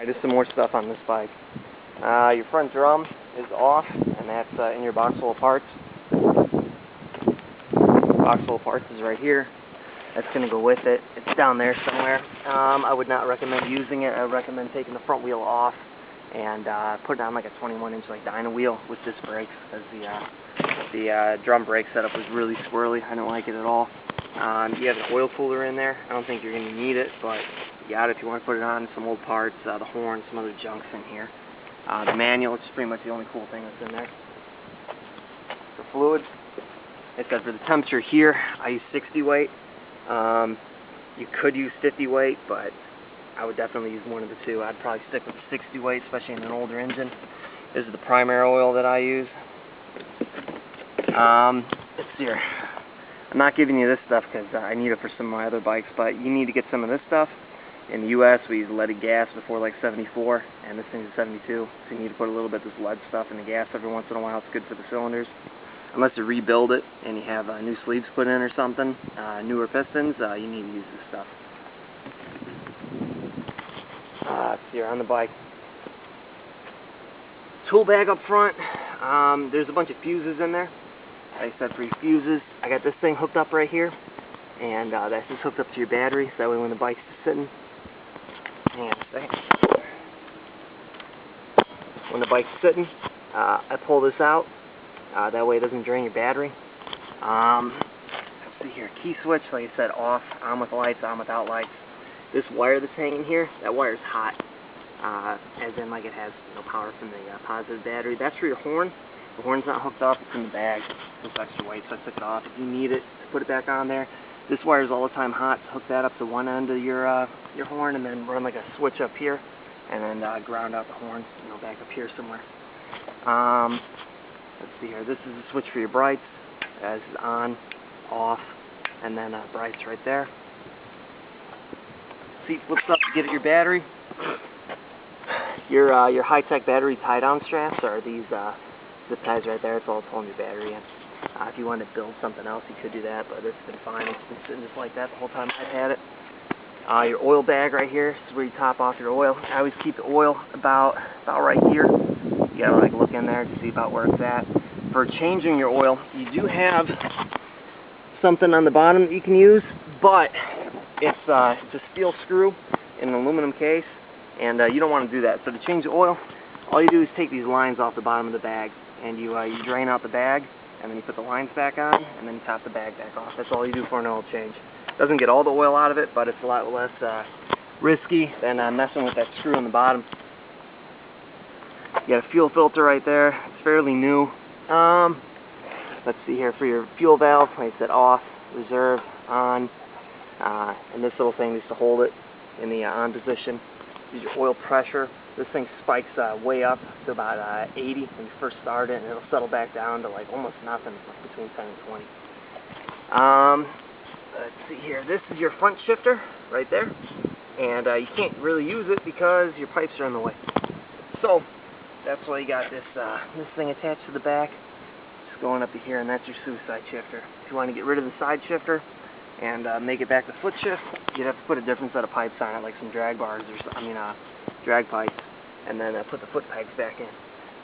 Alright, just some more stuff on this bike. Your front drum is off, and that's in your box full of parts. Box full of parts is right here. That's going to go with it. It's down there somewhere. I would not recommend using it. I would recommend taking the front wheel off and putting on like a 21-inch like dyno wheel with disc brakes, because the drum brake setup was really squirrely. I don't like it at all. You have an oil cooler in there. I don't think you're going to need it, but you got it if you want to put it on. Some old parts, the horn, some other junk's in here. The manual, which is pretty much the only cool thing that's in there. For fluid, like I said, for the temperature here, I use 60 weight. You could use 50 weight, but I would definitely use one of the two. I'd probably stick with the 60 weight, especially in an older engine. This is the primary oil that I use. Let's see here. I'm not giving you this stuff because I need it for some of my other bikes, but you need to get some of this stuff. In the US, we use leaded gas before like 74, and this thing's a 72, so you need to put a little bit of this lead stuff in the gas every once in a while. It's good for the cylinders. Unless you rebuild it and you have new sleeves put in or something, newer pistons, you need to use this stuff. Let's see here on the bike. Tool bag up front. There's a bunch of fuses in there. Like I said, for your fuses, I got this thing hooked up right here, and that's just hooked up to your battery, so that way when the bike's just sitting, hang on a second. When the bike's sitting, I pull this out. That way it doesn't drain your battery. Let's see here, key switch, like I said, off, on with lights, on without lights. This wire that's hanging here, that wire is hot, as in like it has power from the positive battery. That's for your horn. The horn's not hooked up, it's in the bag. It's extra weight, so I took it off. If you need it, put it back on there. This wire is all the time hot, so hook that up to one end of your horn, and then run like a switch up here, and then ground out the horn, back up here somewhere. Let's see here. This is the switch for your brights. This is on, off, and then brights right there. Seat flips up to get at your battery. Your high-tech battery tie-down straps are these zip ties right there. It's all pulling your battery in. If you wanted to build something else, you could do that, but it's been fine. It's been sitting just like that the whole time I've had it. Your oil bag right here. This is where you top off your oil. I always keep the oil about right here. You gotta like look in there to see about where it's at. For changing your oil, you do have something on the bottom that you can use, but it's a steel screw in an aluminum case, and you don't want to do that. So to change the oil, all you do is take these lines off the bottom of the bag, and you drain out the bag, and then you put the lines back on, and then you top the bag back off. That's all you do for an oil change. Doesn't get all the oil out of it, but it's a lot less risky than messing with that screw on the bottom. You got a fuel filter right there. It's fairly new. Let's see here, for your fuel valve, like I said, off, reserve, on, and this little thing is to hold it in the on position. Use your oil pressure. This thing spikes way up to about 80 when you first start it, and it'll settle back down to like almost nothing, like between 10 and 20. Let's see here, this is your front shifter right there, and you can't really use it because your pipes are in the way. So that's why you got this this thing attached to the back, just going up to here, and that's your suicide shifter. If you want to get rid of the side shifter and make it back to foot shift, you'd have to put a different set of pipes on it, like some drag bars or drag pipes, and then put the foot pegs back in.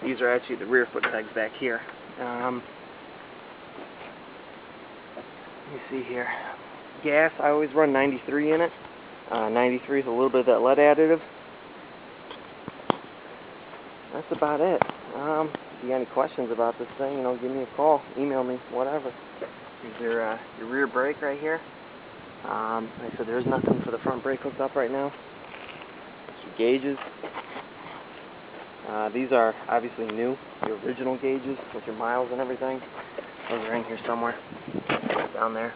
These are actually the rear foot pegs back here. Let me see here. Gas, I always run 93 in it. 93 is a little bit of that lead additive. That's about it. If you got any questions about this thing, give me a call, email me, whatever. Here's your rear brake right here. Like I said, there's nothing for the front brake hooked up right now. Your gauges. These are obviously new, the original gauges with your miles and everything. Those are in here somewhere, down there.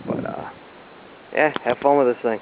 But yeah, have fun with this thing.